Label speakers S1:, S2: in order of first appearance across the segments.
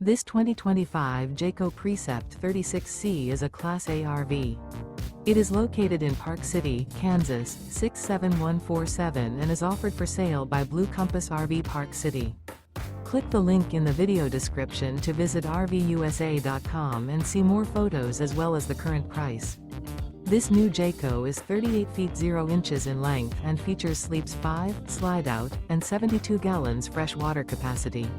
S1: This 2025 Jayco Precept 36C is a Class A RV. It is located in Park City, Kansas, 67147 and is offered for sale by Blue Compass RV Park City. Click the link in the video description to visit RVUSA.com and see more photos as well as the current price. This new Jayco is 38 feet 0 inches in length and features sleeps 5, Slideout, and 72 gallons fresh water capacity.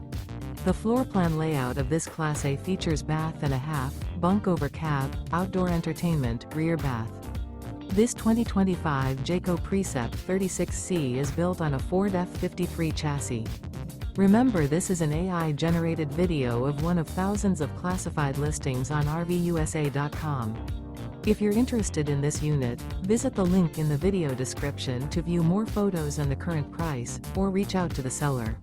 S1: The floor plan layout of this Class A features bath and a half, bunk over cab, outdoor entertainment, rear bath. This 2025 Jayco Precept 36C is built on a Ford F53 chassis. Remember, this is an AI-generated video of one of thousands of classified listings on RVUSA.com. If you're interested in this unit, visit the link in the video description to view more photos and the current price, or reach out to the seller.